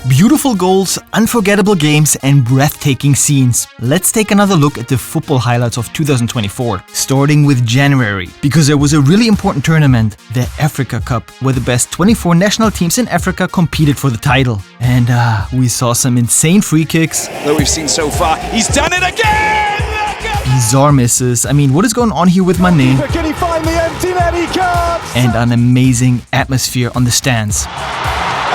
Beautiful goals, unforgettable games, and breathtaking scenes. Let's take another look at the football highlights of 2024, starting with January, because there was a really important tournament, the Africa Cup, where the best 24 national teams in Africa competed for the title. And we saw some insane free kicks that we've seen so far. He's done it again! Bizarre misses. I mean, what is going on here with Mané? Can he find the empty net? He can't! And an amazing atmosphere on the stands.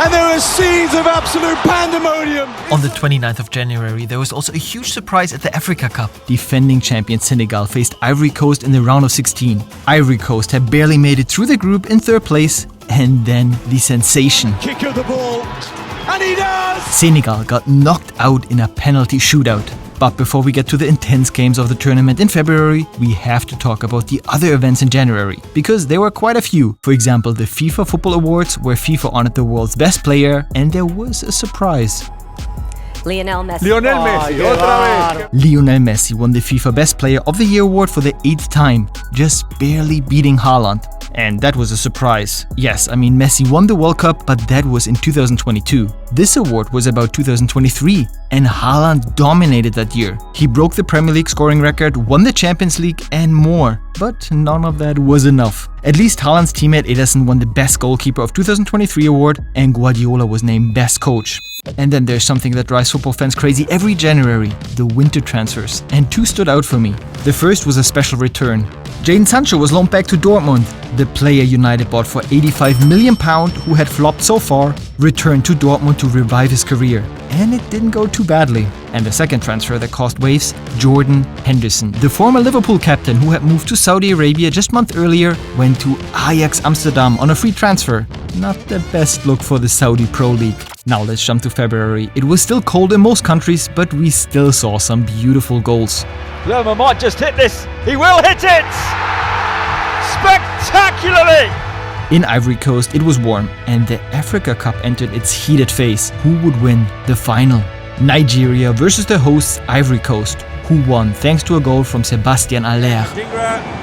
And there are scenes of absolute pandemonium. On the 29th of January, there was also a huge surprise at the Africa Cup. Defending champion Senegal faced Ivory Coast in the round of 16. Ivory Coast had barely made it through the group in third place, and then the sensation. Kick of the ball, and he does! Senegal got knocked out in a penalty shootout. But before we get to the intense games of the tournament in February, we have to talk about the other events in January, because there were quite a few. For example, the FIFA Football Awards, where FIFA honored the world's best player, and there was a surprise. Lionel Messi. Lionel Messi won the FIFA Best Player of the Year award for the 8th time, just barely beating Haaland. And that was a surprise. Yes, I mean, Messi won the World Cup, but that was in 2022. This award was about 2023, and Haaland dominated that year. He broke the Premier League scoring record, won the Champions League, and more. But none of that was enough. At least Haaland's teammate Ederson won the Best Goalkeeper of 2023 award, and Guardiola was named Best Coach. And then there's something that drives football fans crazy every January, the winter transfers. And two stood out for me. The first was a special return. Jadon Sancho was loaned back to Dortmund. The player United bought for £85 million, who had flopped so far, returned to Dortmund to revive his career. And it didn't go too badly. And the second transfer that caused waves, Jordan Henderson. The former Liverpool captain, who had moved to Saudi Arabia just a month earlier, went to Ajax Amsterdam on a free transfer. Not the best look for the Saudi Pro League. Now let's jump to February. It was still cold in most countries, but we still saw some beautiful goals. Lerma might just hit this. He will hit it! Spectacularly! In Ivory Coast, it was warm, and the Africa Cup entered its heated phase. Who would win the final? Nigeria versus the hosts Ivory Coast, who won thanks to a goal from Sebastian Aller.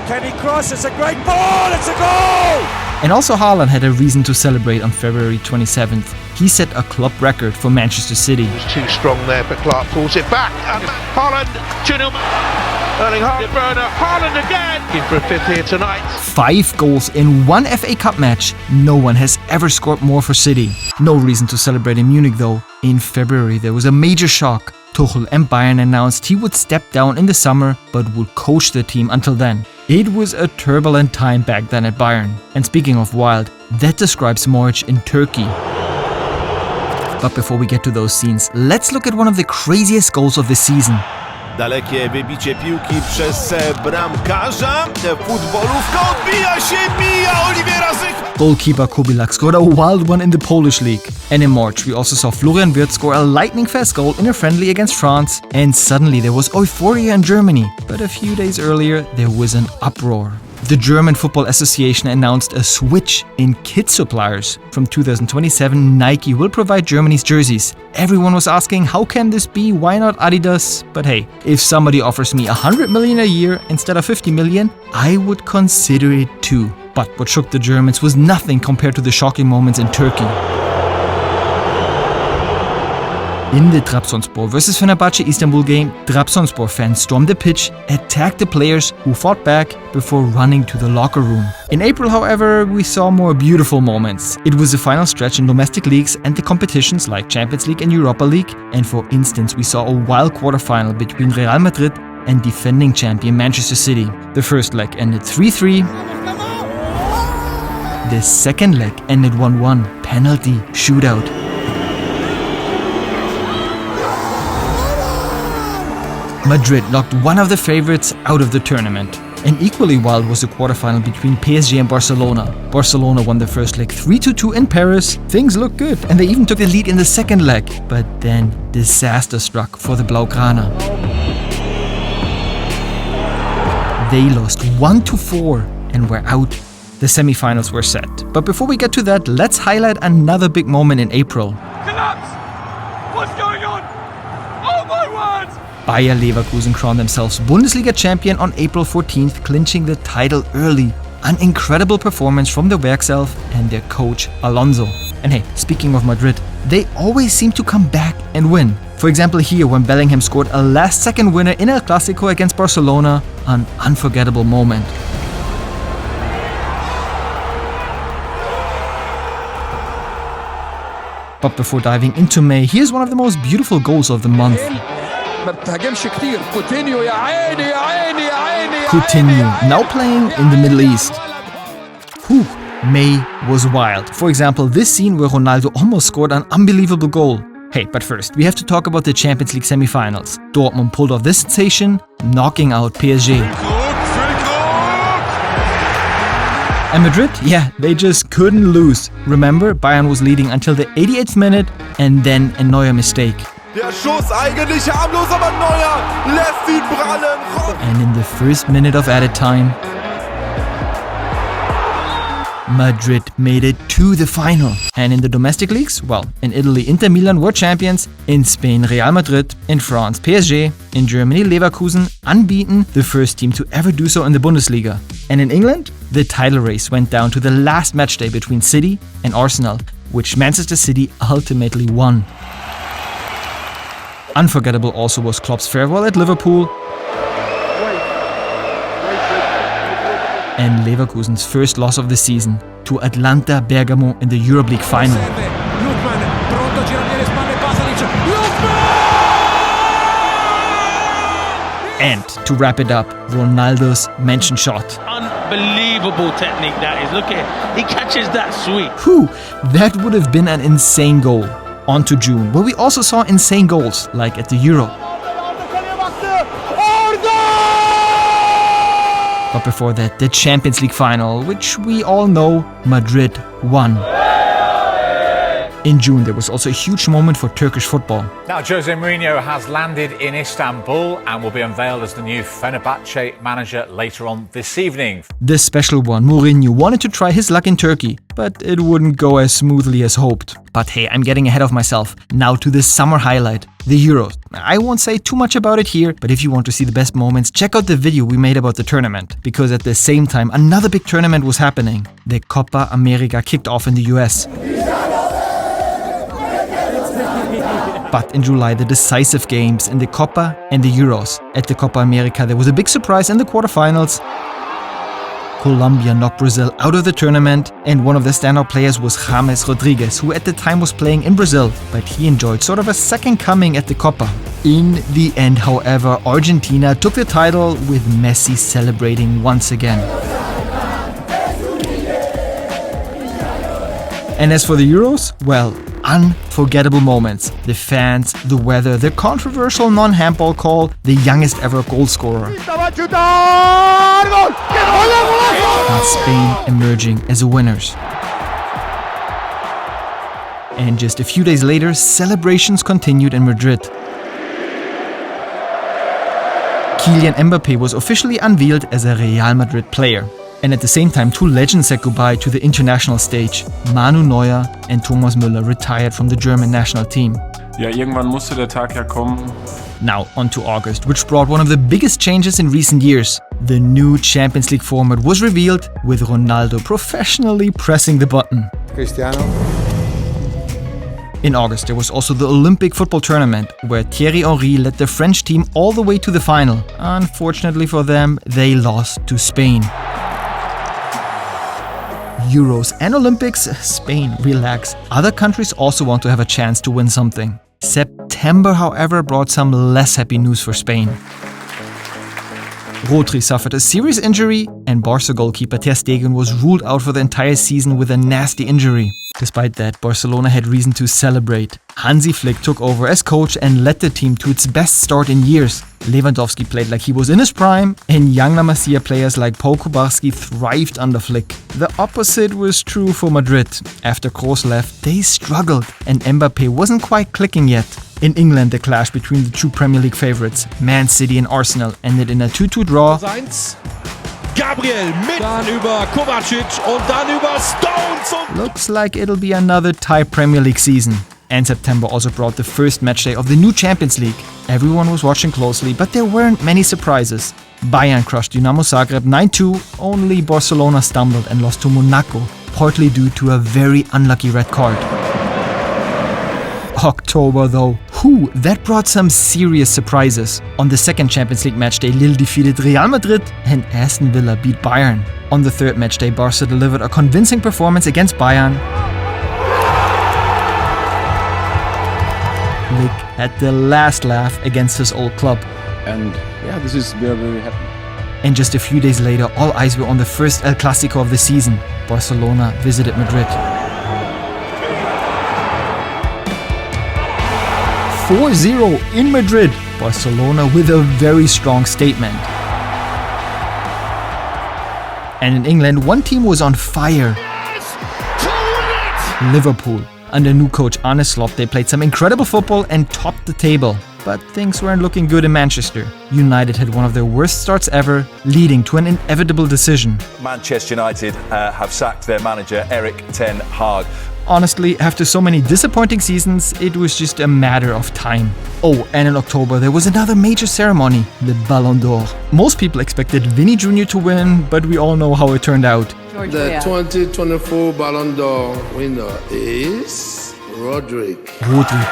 Can he cross? It's a great ball! It's a goal! And also Haaland had a reason to celebrate on February 27th. He set a club record for Manchester City. It was too strong there, but Clark pulls it back. And Haaland, 2-0. Erling Haaland again. In for a fifth here tonight. 5 goals in one FA Cup match. No one has ever scored more for City. No reason to celebrate in Munich though. In February there was a major shock. Tuchel and Bayern announced he would step down in the summer, but would coach the team until then. It was a turbulent time back then at Bayern. And speaking of wild, that describes March in Turkey. But before we get to those scenes, let's look at one of the craziest goals of the season. Dalekie wybicie piłki przez bramkarza. Futbolówka odbija się, mija Oliwiera Zycha. Goalkeeper Kubilak scored a wild one in the Polish league. And in March, we also saw Florian Wirtz score a lightning-fast goal in a friendly against France. And suddenly there was euphoria in Germany. But a few days earlier, there was an uproar. The German Football Association announced a switch in kit suppliers. From 2027, Nike will provide Germany's jerseys. Everyone was asking, how can this be? Why not Adidas? But hey, if somebody offers me 100 million a year instead of 50 million, I would consider it too. But what shook the Germans was nothing compared to the shocking moments in Turkey. In the Trabzonspor vs Fenerbahce Istanbul game, Trabzonspor fans stormed the pitch, attacked the players who fought back before running to the locker room. In April, however, we saw more beautiful moments. It was the final stretch in domestic leagues and the competitions like Champions League and Europa League, and for instance we saw a wild quarterfinal between Real Madrid and defending champion Manchester City. The first leg ended 3-3. The second leg ended 1-1, penalty shootout. Madrid knocked one of the favorites out of the tournament. And equally wild was the quarterfinal between PSG and Barcelona. Barcelona won the first leg 3-2 in Paris. Things looked good, and they even took the lead in the second leg. But then disaster struck for the Blaugrana. They lost 1-4 and were out. The semi-finals were set. But before we get to that, let's highlight another big moment in April. Collapse! What's going on? Oh my word! Bayer Leverkusen crowned themselves Bundesliga champion on April 14th, clinching the title early. An incredible performance from the Werkself and their coach Alonso. And hey, speaking of Madrid, they always seem to come back and win. For example, here when Bellingham scored a last-second winner in El Clásico against Barcelona, an unforgettable moment. But before diving into May, here's one of the most beautiful goals of the month. Coutinho, now playing in the Middle East. Whew, May was wild. For example, this scene where Ronaldo almost scored an unbelievable goal. Hey, but first, we have to talk about the Champions League semi-finals. Dortmund pulled off this sensation, knocking out PSG. And Madrid, yeah, they just couldn't lose. Remember, Bayern was leading until the 88th minute and then a Neuer mistake. Der Schuss eigentlich harmlos, aber Neuer lässt ihn prallen. And in the first minute of added time, Madrid made it to the final. And in the domestic leagues, well, in Italy, Inter Milan were champions. In Spain, Real Madrid. In France, PSG. In Germany, Leverkusen, unbeaten, the first team to ever do so in the Bundesliga. And in England, the title race went down to the last matchday between City and Arsenal, which Manchester City ultimately won. Unforgettable also was Klopp's farewell at Liverpool and Leverkusen's first loss of the season to Atalanta Bergamo in the Europa League final. And to wrap it up, Ronaldo's mention shot. Unbelievable technique that is. Look at it. He catches that sweep. Whew, that would have been an insane goal. On to June, where we also saw insane goals, like at the Euro. But before that, the Champions League final, which we all know Madrid won. In June, there was also a huge moment for Turkish football. Now, Jose Mourinho has landed in Istanbul and will be unveiled as the new Fenerbahce manager later on this evening. This special one, Mourinho wanted to try his luck in Turkey, but it wouldn't go as smoothly as hoped. But hey, I'm getting ahead of myself. Now to the summer highlight, the Euros. I won't say too much about it here, but if you want to see the best moments, check out the video we made about the tournament. Because at the same time, another big tournament was happening. The Copa America kicked off in the US. But in July, the decisive games in the Copa and the Euros. At the Copa America, there was a big surprise in the quarterfinals. Colombia knocked Brazil out of the tournament, and one of the standout players was James Rodriguez, who at the time was playing in Brazil, but he enjoyed sort of a second coming at the Copa. In the end, however, Argentina took the title with Messi celebrating once again. And as for the Euros, well, unforgettable moments. The fans, the weather, the controversial non-handball call, the youngest ever goal scorer. And Spain emerging as the winners. And just a few days later, celebrations continued in Madrid. Kylian Mbappé was officially unveiled as a Real Madrid player. And at the same time, two legends said goodbye to the international stage. Manu Neuer and Thomas Müller retired from the German national team. Ja, irgendwann musste der Tag ja kommen. Now, on to August, which brought one of the biggest changes in recent years. The new Champions League format was revealed, with Ronaldo professionally pressing the button. Cristiano. In August, there was also the Olympic football tournament, where Thierry Henry led the French team all the way to the final. Unfortunately for them, they lost to Spain. Euros and Olympics, Spain, relax. Other countries also want to have a chance to win something. September, however, brought some less happy news for Spain. Rodri suffered a serious injury, and Barca goalkeeper Ter Stegen was ruled out for the entire season with a nasty injury. Despite that, Barcelona had reason to celebrate. Hansi Flick took over as coach and led the team to its best start in years. Lewandowski played like he was in his prime, and young La Masia players like Pau Kubarski thrived under Flick. The opposite was true for Madrid. After Kroos left, they struggled, and Mbappé wasn't quite clicking yet. In England, the clash between the two Premier League favourites, Man City and Arsenal, ended in a 2-2 draw. Gabriel mit, dann über Kovacic und dann über Stones. Looks like it'll be another tie Premier League season. And September also brought the first matchday of the new Champions League. Everyone was watching closely, but there weren't many surprises. Bayern crushed Dinamo Zagreb 9-2, only Barcelona stumbled and lost to Monaco, partly due to a very unlucky red card. October though. That brought some serious surprises. On the second Champions League match day, Lille defeated Real Madrid and Aston Villa beat Bayern. On the third match day, Barca delivered a convincing performance against Bayern. Flick had the last laugh against his old club. And yeah, we are very happy. And just a few days later, all eyes were on the first El Clasico of the season. Barcelona visited Madrid. 4-0 in Madrid. Barcelona with a very strong statement. And in England, one team was on fire. Liverpool. Under new coach Arne Slot, they played some incredible football and topped the table. But things weren't looking good in Manchester. United had one of their worst starts ever, leading to an inevitable decision. Manchester United have sacked their manager, Erik ten Hag. Honestly, after so many disappointing seasons, it was just a matter of time. Oh, and in October there was another major ceremony, the Ballon d'Or. Most people expected Vinny Jr. to win, but we all know how it turned out. The 2024 Ballon d'Or winner is Rodri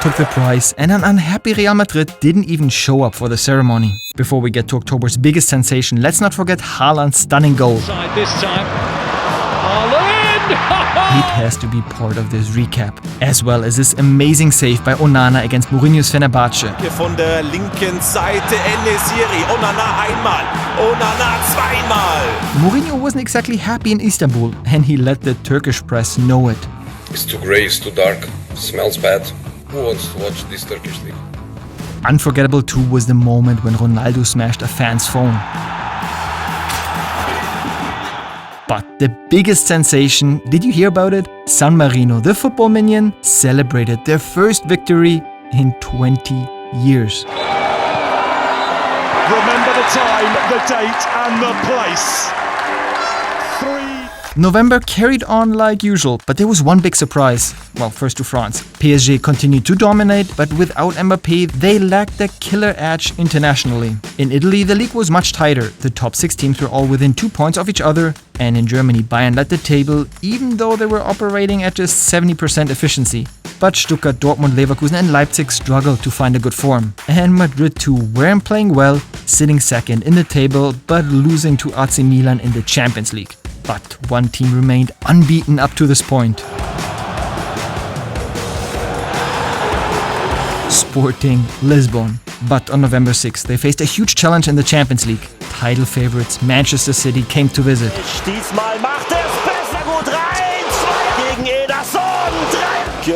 took the prize, and an unhappy Real Madrid didn't even show up for the ceremony. Before we get to October's biggest sensation, let's not forget Haaland's stunning goal. This time, Haaland! It has to be part of this recap, as well as this amazing save by Onana against Mourinho's Fenerbahce. Von der linken Seite, En-Nesyri, Onana einmal, Onana zweimal. Mourinho wasn't exactly happy in Istanbul, and he let the Turkish press know it. It's too grey, it's too dark, smells bad. Who wants to watch this Turkish league? Unforgettable too was the moment when Ronaldo smashed a fan's phone. But the biggest sensation, did you hear about it? San Marino, the football minion, celebrated their first victory in 20 years. Remember the time, the date and the place. November carried on like usual, but there was one big surprise. Well, first to France. PSG continued to dominate, but without Mbappé, they lacked the killer edge internationally. In Italy, the league was much tighter. The top 6 teams were all within 2 points of each other, and in Germany, Bayern led the table, even though they were operating at just 70% efficiency. But Stuttgart, Dortmund, Leverkusen and Leipzig struggled to find a good form. And Madrid too weren't playing well, sitting second in the table, but losing to AC Milan in the Champions League. But one team remained unbeaten up to this point. Sporting Lisbon. But on November 6th, they faced a huge challenge in the Champions League. Title favorites Manchester City came to visit. Diesmal macht es besser gut rein. 2 gegen Ederson. 3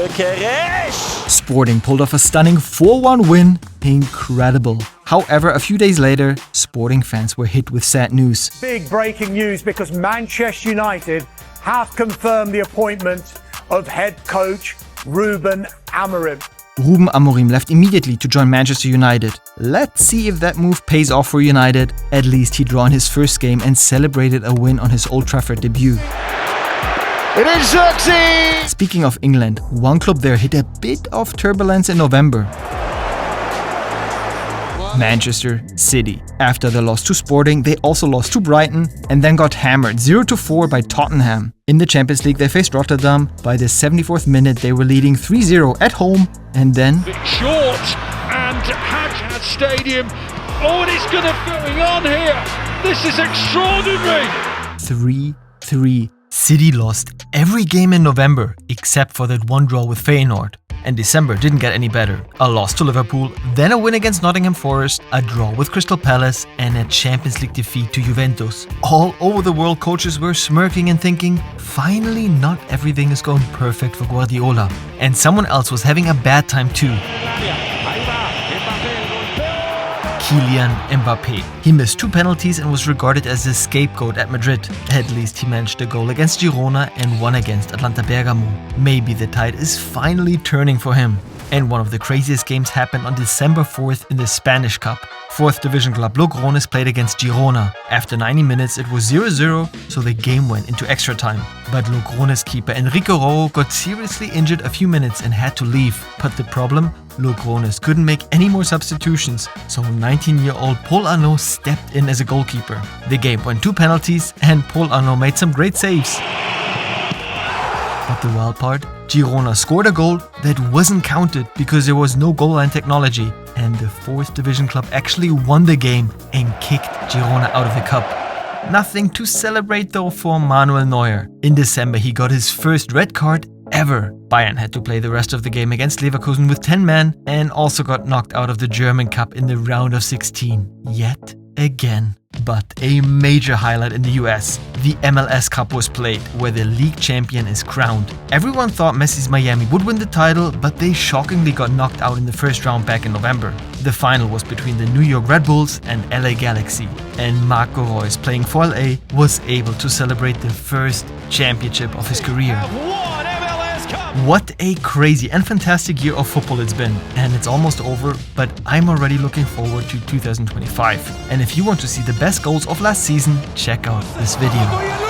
Gyökeres. Sporting pulled off a stunning 4-1 win. Incredible. However, a few days later, Sporting fans were hit with sad news. Big breaking news because Manchester United have confirmed the appointment of head coach Ruben Amorim. Ruben Amorim left immediately to join Manchester United. Let's see if that move pays off for United. At least he drew in his first game and celebrated a win on his Old Trafford debut. It is Xerxes! Speaking of England, one club there hit a bit of turbulence in November. Manchester City. After the loss to Sporting, they also lost to Brighton and then got hammered 0-4 by Tottenham. In the Champions League, they faced Rotterdam. By the 74th minute, they were leading 3-0 at home, and then... Short and Hajj Stadium. Oh, what is going on here? This is extraordinary! 3-3. City lost every game in November, except for that one draw with Feyenoord. And December didn't get any better. A loss to Liverpool, then a win against Nottingham Forest, a draw with Crystal Palace, and a Champions League defeat to Juventus. All over the world, coaches were smirking and thinking, finally not everything is going perfect for Guardiola. And someone else was having a bad time too. Kylian Mbappé. He missed 2 penalties and was regarded as the scapegoat at Madrid. At least he managed a goal against Girona and one against Atalanta Bergamo. Maybe the tide is finally turning for him. And one of the craziest games happened on December 4th in the Spanish Cup. 4th division club Logroñés played against Girona. After 90 minutes it was 0-0, so the game went into extra time. But Logroñés keeper Enrique Rojo got seriously injured a few minutes and had to leave. But the problem? Logroñés couldn't make any more substitutions, so 19-year-old Paul Arnaud stepped in as a The game went 2 penalties and Paul Arnaud made some great saves. But But the wild part? Girona scored a goal that wasn't counted because there was no goal line technology, and the 4th division club actually won the game and kicked Girona out of the cup. Nothing to celebrate though for Manuel Neuer. In December he got his first red card ever. Bayern had to play the rest of the game against Leverkusen with 10 men and also got knocked out of the German Cup in the round of 16. Yet again. But a major highlight in the US, the MLS Cup was played, where the league champion is crowned. Everyone thought Messi's Miami would win the title, but they shockingly got knocked out in the first round back in November. The final was between the New York Red Bulls and LA Galaxy, and Marco Reus, playing for LA, was able to celebrate the first championship of his career. What a crazy and fantastic year of football it's been, and it's almost over, but I'm already looking forward to 2025. And if you want to see the best goals of last season, check out this video.